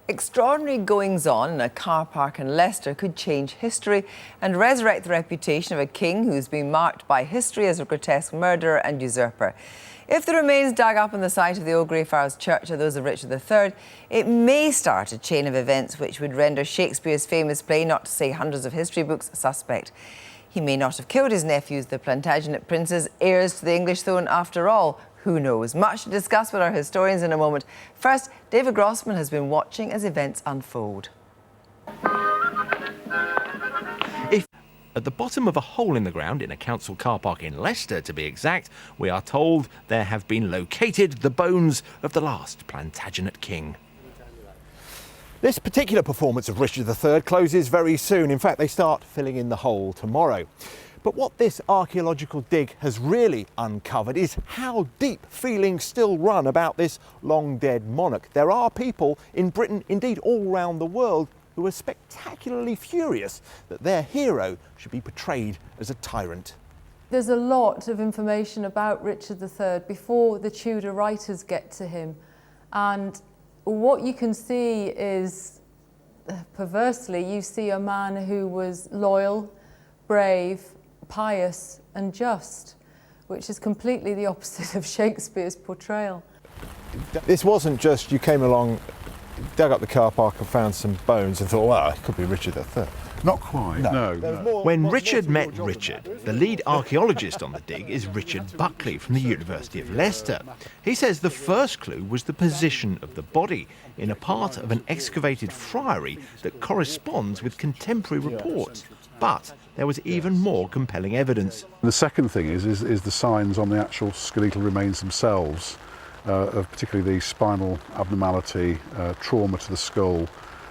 Extraordinary goings-on in a car park in Leicester could change history and resurrect the reputation of a king who's been marked by history as a grotesque murderer and usurper. If the remains dug up on the site of the old Greyfriars Church are those of Richard III, it may start a chain of events which would render Shakespeare's famous play, not to say hundreds of history books, suspect. He may not have killed his nephews, the Plantagenet princes, heirs to the English throne after all. Who knows? Much to discuss with our historians in a moment. First, David Grossman has been watching as events unfold. At the bottom of a hole in the ground in a council car park in Leicester, to be exact, we are told there have been located the bones of the last Plantagenet king. This particular performance of Richard III closes very soon. In fact, they start filling in the hole tomorrow. But what this archaeological dig has really uncovered is how deep feelings still run about this long-dead monarch. There are people in Britain, indeed all around the world, who are spectacularly furious that their hero should be portrayed as a tyrant. There's a lot of information about Richard III before the Tudor writers get to him. And what you can see is, perversely, you see a man who was loyal, brave, pious and just, which is completely the opposite of Shakespeare's portrayal. This wasn't just you came along, dug up the car park and found some bones and thought, well, it could be Richard III. Not quite, no. When Richard met Richard, the lead archaeologist on the dig is Richard Buckley from the University of Leicester. He says the first clue was the position of the body in a part of an excavated friary that corresponds with contemporary reports. But there was even more compelling evidence. The second thing is the signs on the actual skeletal remains themselves, of particularly the spinal abnormality, trauma to the skull,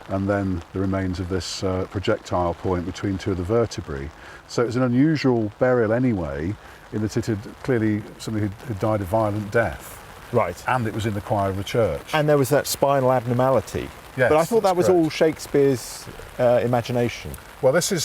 and then the remains of this projectile point between two of the vertebrae. So it was an unusual burial anyway, in that it had clearly somebody who died a violent death. Right. And it was in the choir of the church. And there was that spinal abnormality. Yes, but I thought that was correct. all Shakespeare's imagination. Well, this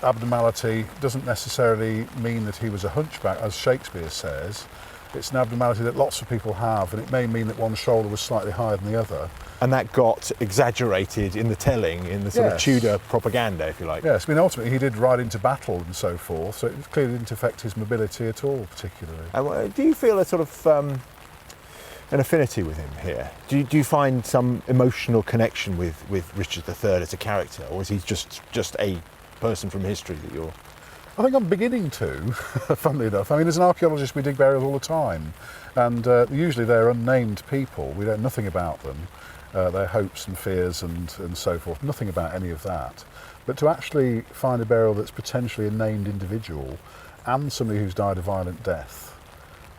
abnormality doesn't necessarily mean that he was a hunchback, as Shakespeare says. It's an abnormality that lots of people have, and it may mean that one shoulder was slightly higher than the other. And that got exaggerated in the telling, in the sort of Tudor propaganda, if you like. Yes, I mean, ultimately he did ride into battle and so forth, so it clearly didn't affect his mobility at all, particularly. Do you feel a sort of an affinity with him here? Do you find some emotional connection with Richard III as a character, or is he just a person from history that you're... I think I'm beginning to, funnily enough. I mean, as an archaeologist, we dig burials all the time, and usually they're unnamed people. We know nothing about them, their hopes and fears and so forth, nothing about any of that. But to actually find a burial that's potentially a named individual and somebody who's died a violent death,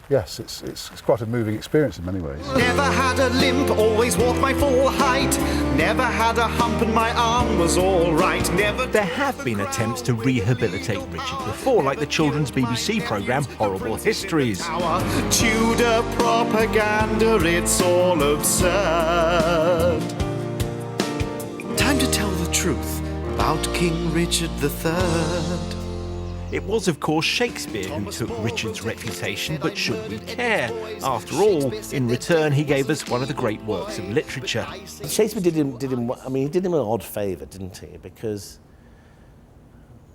yes, it's quite a moving experience in many ways. Never had a limp, always walked my full height. Never had a hump and my arm was all right. Never. There have been attempts to rehabilitate Richard before, like the children's BBC programme Horrible Histories. Our Tudor propaganda, it's all absurd. Time to tell the truth about King Richard III. It was, of course, Shakespeare who took Richard's reputation, but should we care? After all, in return, he gave us one of the great works of literature. Shakespeare did him. I mean, he did him an odd favour, didn't he? Because,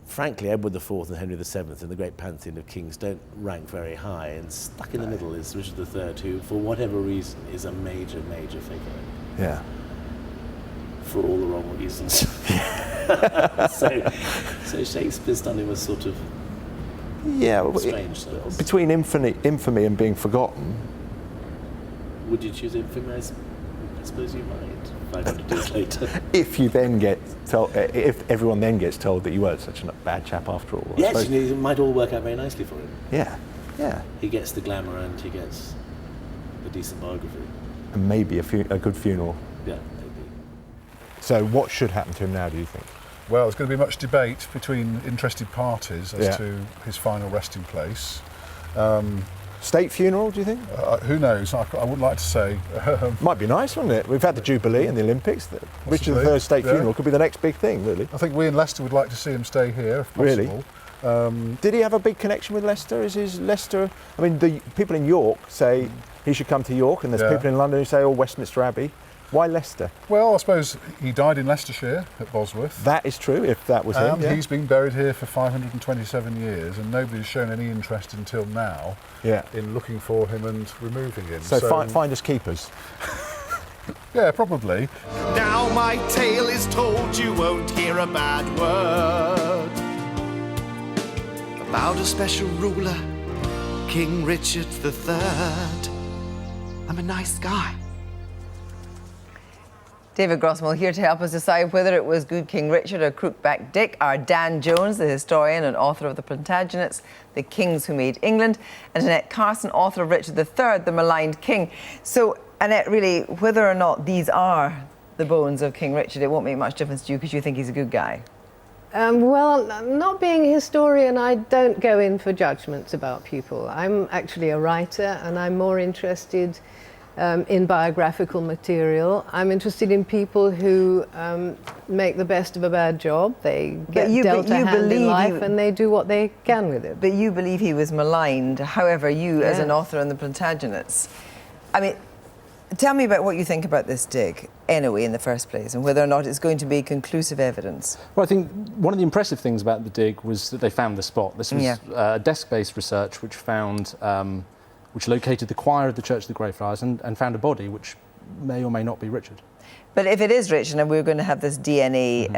frankly, Edward IV and Henry VII and the great pantheon of kings don't rank very high, and stuck in the middle is Richard III, who, for whatever reason, is a major, major figure. Yeah. For all the wrong reasons. so Shakespeare's done him a sort of strange service. Between infamy and being forgotten. Would you choose infamy? I suppose you might, 500 years later. If you then get told, if everyone then gets told that you weren't such a bad chap after all. Yes, it might all work out very nicely for him. Yeah, yeah. He gets the glamour and he gets a decent biography. And maybe a good funeral. Yeah. So what should happen to him now, do you think? Well, there's going to be much debate between interested parties as to his final resting place. State funeral, do you think? Who knows? I wouldn't like to say. Might be nice, wouldn't it? We've had the Jubilee and the Olympics. Richard III's state funeral could be the next big thing, really. I think we in Leicester would like to see him stay here, if possible. Really? Did he have a big connection with Leicester? Is his Leicester... I mean, the people in York say he should come to York, and there's people in London who say, oh, Westminster Abbey. Why Leicester? Well, I suppose he died in Leicestershire at Bosworth. That is true, if that was him. And he's been buried here for 527 years, and nobody's shown any interest until now in looking for him and removing him. So finders keepers. Yeah, probably. Now my tale is told, you won't hear a bad word about a special ruler, King Richard III. I'm a nice guy. David Grossman here to help us decide whether it was good King Richard or crookback Dick are Dan Jones, the historian and author of The Plantagenets, The Kings Who Made England, and Annette Carson, author of Richard III, The Maligned King. So, Annette, really, whether or not these are the bones of King Richard, it won't make much difference to you because you think he's a good guy. Well, not being a historian, I don't go in for judgments about people. I'm actually a writer, and I'm more interested in biographical material. I'm interested in people who make the best of a bad job. They get dealt a hand in life and they do what they can with it. But you believe he was maligned. However, you, as an author on the Plantagenets, I mean, tell me about what you think about this dig, anyway, in the first place, and whether or not it's going to be conclusive evidence. Well, I think one of the impressive things about the dig was that they found the spot. This was desk-based research which found, which located the choir of the Church of the Greyfriars and found a body which may or may not be Richard. But if it is Richard, and we're going to have this DNA,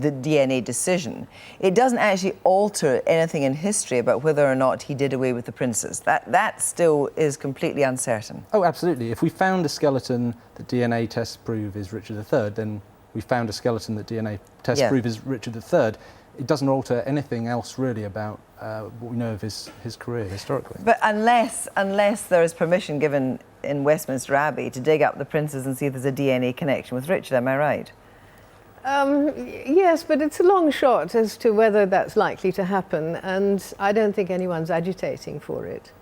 the DNA decision, it doesn't actually alter anything in history about whether or not he did away with the princes. That still is completely uncertain. Oh, absolutely. If we found a skeleton that DNA tests prove is Richard III, then we found a skeleton that DNA tests prove is Richard III. It doesn't alter anything else really about what we know of his career historically. But unless there is permission given in Westminster Abbey to dig up the princes and see if there's a DNA connection with Richard, am I right? Yes, but it's a long shot as to whether that's likely to happen, and I don't think anyone's agitating for it.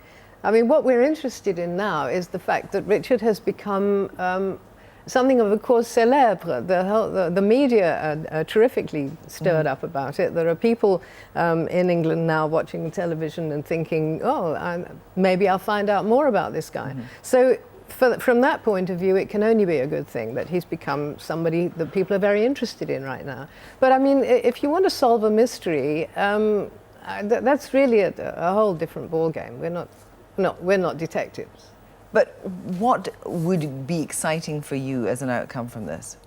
I mean, what we're interested in now is the fact that Richard has become something of a cause célèbre. The media are terrifically stirred up about it. There are people in England now watching television and thinking, oh, maybe I'll find out more about this guy. So from that point of view, it can only be a good thing that he's become somebody that people are very interested in right now. But I mean, if you want to solve a mystery, that's really a whole different ballgame. We're not detectives. But what would be exciting for you as an outcome from this?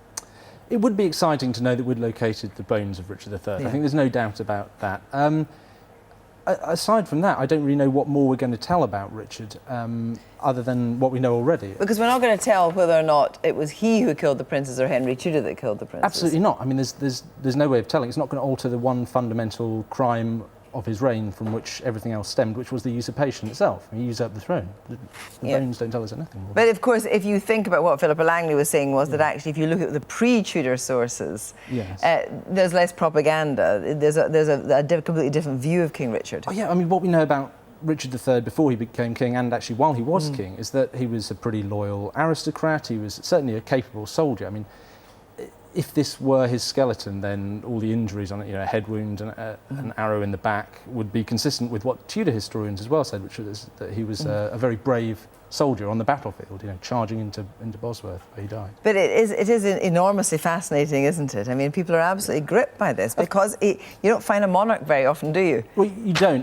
It would be exciting to know that we'd located the bones of Richard III. I think there's no doubt about that. Aside from that, I don't really know what more we're going to tell about Richard, other than what we know already. Because we're not going to tell whether or not it was he who killed the princes or Henry Tudor that killed the princes. Absolutely not. I mean, there's no way of telling. It's not going to alter the one fundamental crime of his reign from which everything else stemmed, which was the usurpation itself. He usurped the throne. The bones don't tell us anything more. But of course, if you think about what Philippa Langley was saying, was that actually, if you look at the pre-Tudor sources, there's less propaganda. There's a completely different view of King Richard. Oh yeah, I mean, what we know about Richard III before he became king, and actually while he was king, is that he was a pretty loyal aristocrat. He was certainly a capable soldier. I mean, if this were his skeleton, then all the injuries on it, a head wound and an arrow in the back, would be consistent with what Tudor historians as well said, which was that he was a very brave soldier on the battlefield, charging into Bosworth where he died. But it is enormously fascinating, isn't it? I mean, people are absolutely gripped by this because you don't find a monarch very often, do you? Well, you don't,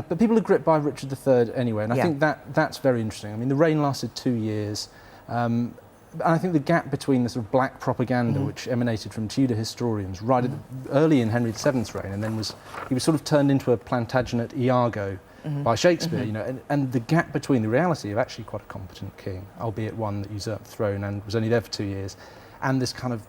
but people are gripped by Richard III anyway, and I think that's very interesting. I mean, the reign lasted 2 years. And I think the gap between the sort of black propaganda which emanated from Tudor historians right early in Henry VII's reign, and then he was sort of turned into a Plantagenet Iago by Shakespeare, and the gap between the reality of actually quite a competent king, albeit one that usurped the throne and was only there for 2 years, and this kind of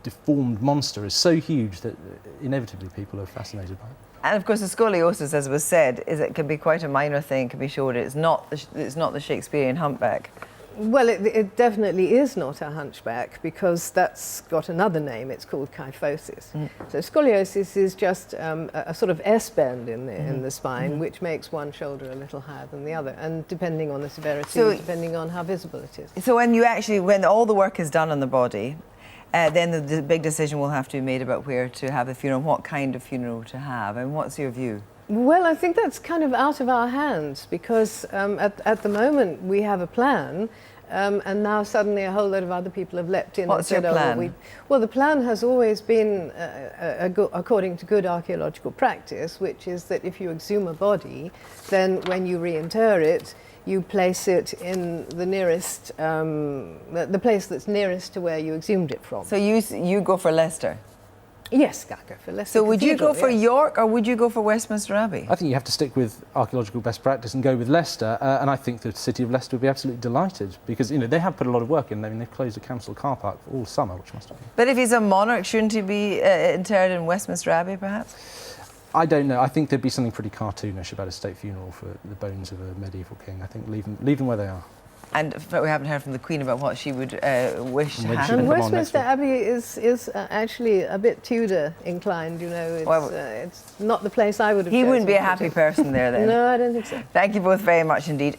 deformed monster is so huge that inevitably people are fascinated by it. And of course, the scoliosis, as was said, it can be quite a minor thing, can be showed. It's not the Shakespearean humpback. Well, it definitely is not a hunchback because that's got another name. It's called kyphosis. So scoliosis is just a sort of S-bend in the spine, which makes one shoulder a little higher than the other, and depending on the severity, depending on how visible it is. So when all the work is done on the body, then the big decision will have to be made about where to have the funeral, what kind of funeral to have, and what's your view? Well, I think that's kind of out of our hands because at the moment we have a plan and now suddenly a whole lot of other people have leapt in. What's and your said, plan? Well, the plan has always been, according to good archaeological practice, which is that if you exhume a body, then when you reinter it, you place it in the nearest, the place that's nearest to where you exhumed it from. So you go for Leicester? Yes, I go for Leicester. So would you go Cathedral, for yes. York or would you go for Westminster Abbey? I think you have to stick with archaeological best practice and go with Leicester, and I think the city of Leicester would be absolutely delighted because they have put a lot of work in. I mean, they've closed a council car park for all summer, which must have been. But if he's a monarch, shouldn't he be interred in Westminster Abbey, perhaps? I don't know. I think there'd be something pretty cartoonish about a state funeral for the bones of a medieval king. I think leave them where they are. And we haven't heard from the Queen about what she would wish to Maybe she happen. can And come on Westminster next Abbey is actually a bit Tudor inclined, you know. It's not the place I would have He chosen wouldn't be a to happy put it. person there then. No, I don't think so. Thank you both very much indeed.